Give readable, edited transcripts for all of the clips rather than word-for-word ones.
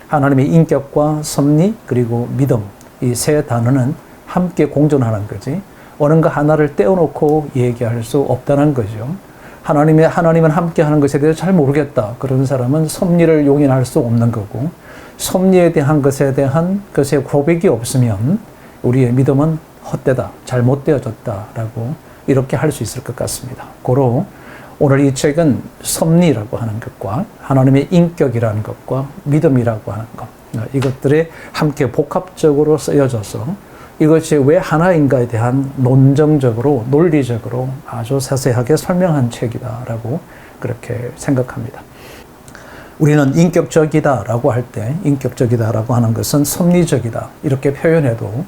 하나님의 인격과 섭리 그리고 믿음, 이 세 단어는 함께 공존하는 거지. 어느 것 하나를 떼어놓고 얘기할 수 없다는 거죠. 하나님은 함께 하는 것에 대해서 잘 모르겠다. 그런 사람은 섭리를 용인할 수 없는 거고, 섭리에 대한 것에 대한 것의 고백이 없으면 우리의 믿음은 헛되다, 잘못되어졌다라고 이렇게 할 수 있을 것 같습니다. 고로 오늘 이 책은 섭리라고 하는 것과 하나님의 인격이라는 것과 믿음이라고 하는 것, 이것들이 함께 복합적으로 쓰여져서 이것이 왜 하나인가에 대한 논정적으로, 논리적으로 아주 자세하게 설명한 책이다라고 그렇게 생각합니다. 우리는 인격적이다라고 할 때, 인격적이다라고 하는 것은 섭리적이다 이렇게 표현해도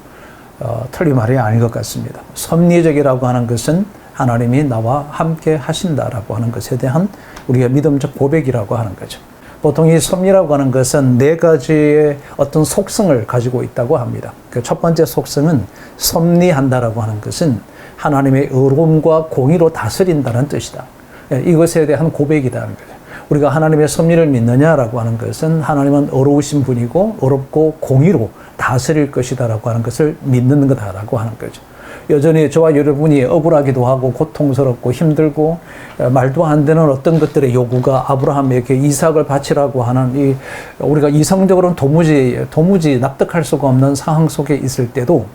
틀린 말이 아닌 것 같습니다. 섭리적이라고 하는 것은 하나님이 나와 함께 하신다라고 하는 것에 대한 우리의 믿음적 고백이라고 하는 거죠. 보통 이 섭리라고 하는 것은 네 가지의 어떤 속성을 가지고 있다고 합니다. 그 첫 번째 속성은 섭리한다라고 하는 것은 하나님의 의로움과 공의로 다스린다는 뜻이다. 이것에 대한 고백이라는 거죠. 우리가 하나님의 섭리를 믿느냐라고 하는 것은 하나님은 의로우신 분이고 의롭고 공의로 다스릴 것이다라고 하는 것을 믿는 거다라고 하는 거죠. 여전히 저와 여러분이 억울하기도 하고 고통스럽고 힘들고 말도 안 되는 어떤 것들의 요구가 아브라함에게 이삭을 바치라고 하는 우리가 이성적으로는 도무지 납득할 수가 없는 상황 속에 있을 때도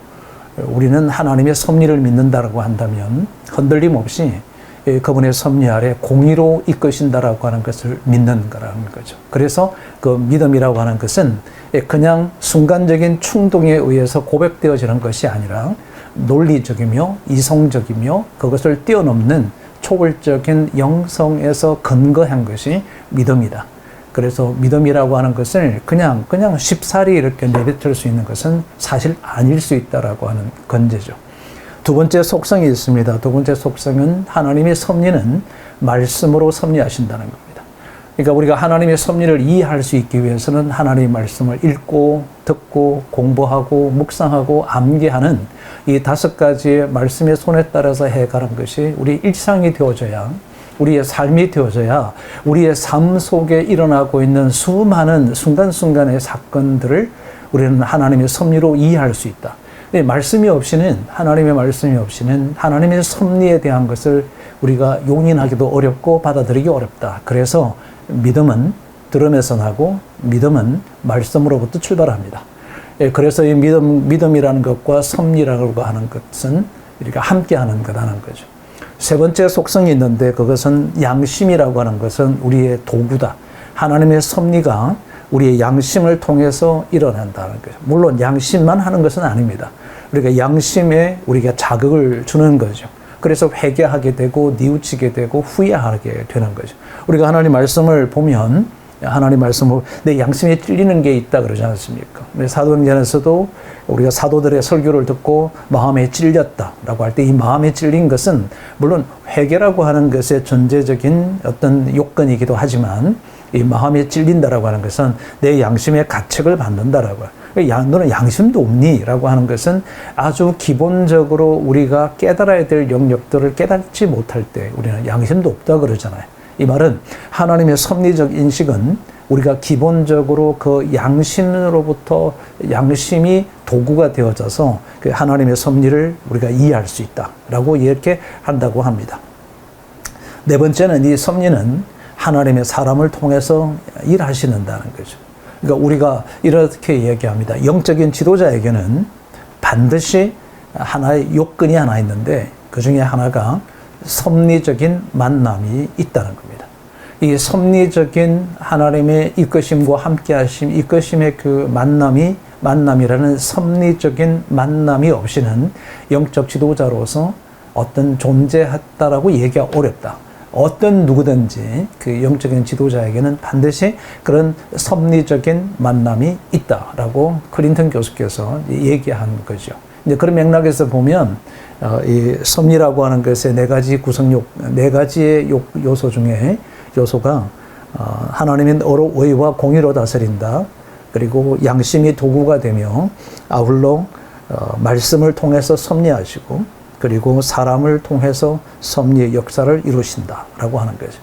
우리는 하나님의 섭리를 믿는다라고 한다면 흔들림 없이 그분의 섭리 아래 공의로 이끄신다라고 하는 것을 믿는 거라는 거죠. 그래서 그 믿음이라고 하는 것은 그냥 순간적인 충동에 의해서 고백되어지는 것이 아니라 논리적이며 이성적이며 그것을 뛰어넘는 초월적인 영성에서 근거한 것이 믿음이다. 그래서 믿음이라고 하는 것을 그냥 쉽사리 이렇게 내뱉을 수 있는 것은 사실 아닐 수 있다라고 하는 건재죠. 두 번째 속성이 있습니다. 두 번째 속성은 하나님의 섭리는 말씀으로 섭리하신다는 겁니다. 그러니까 우리가 하나님의 섭리를 이해할 수 있기 위해서는 하나님의 말씀을 읽고 듣고 공부하고 묵상하고 암기하는 이 5가지의 말씀의 손에 따라서 해가는 것이 우리 일상이 되어져야, 우리의 삶이 되어져야 우리의 삶 속에 일어나고 있는 수많은 순간순간의 사건들을 우리는 하나님의 섭리로 이해할 수 있다. 말씀이 없이는, 하나님의 말씀이 없이는 하나님의 섭리에 대한 것을 우리가 용인하기도 어렵고 받아들이기 어렵다. 그래서 믿음은 들음에서 나고 믿음은 말씀으로부터 출발합니다. 그래서 이 믿음이라는 것과 섭리라고 하는 것은 우리가 함께 하는 거라는 거죠. 세 번째 속성이 있는데 그것은 양심이라고 하는 것은 우리의 도구다. 하나님의 섭리가 우리의 양심을 통해서 일어난다는 거죠. 물론 양심만 하는 것은 아닙니다. 우리가 양심에 우리가 자극을 주는 거죠. 그래서 회개하게 되고 뉘우치게 되고 후회하게 되는 거죠. 우리가 하나님 말씀을 보면 하나님 말씀을 내 양심에 찔리는 게 있다 그러지 않습니까? 사도행전에서도 우리가 사도들의 설교를 듣고 마음에 찔렸다라고 할 때 이 마음에 찔린 것은 물론 회개라고 하는 것의 전제적인 어떤 요건이기도 하지만 이 마음에 찔린다라고 하는 것은 내 양심의 가책을 받는다라고. 너는 양심도 없니? 라고 하는 것은 아주 기본적으로 우리가 깨달아야 될 영역들을 깨닫지 못할 때 우리는 양심도 없다 그러잖아요. 이 말은 하나님의 섭리적 인식은 우리가 기본적으로 그 양심으로부터 양심이 도구가 되어져서 그 하나님의 섭리를 우리가 이해할 수 있다라고 이렇게 한다고 합니다. 네 번째는 이 섭리는 하나님의 사람을 통해서 일하시는다는 거죠. 그러니까 우리가 이렇게 얘기합니다. 영적인 지도자에게는 반드시 하나의 요건이 하나 있는데 그 중에 하나가 섭리적인 만남이 있다는 겁니다. 이 섭리적인 하나님의 이끄심과 함께하심, 이끄심의 그 만남이라는 섭리적인 만남이 없이는 영적 지도자로서 어떤 존재했다라고 얘기가 어렵다. 어떤 누구든지 그 영적인 지도자에게는 반드시 그런 섭리적인 만남이 있다라고 클린턴 교수께서 얘기한 거죠. 이제 그런 맥락에서 보면 이 섭리라고 하는 것의 네 가지의 요소 중에 요소가 하나님은 의와 공의로 다스린다. 그리고 양심이 도구가 되며 아울러 말씀을 통해서 섭리하시고 그리고 사람을 통해서 섭리의 역사를 이루신다라고 하는 거죠.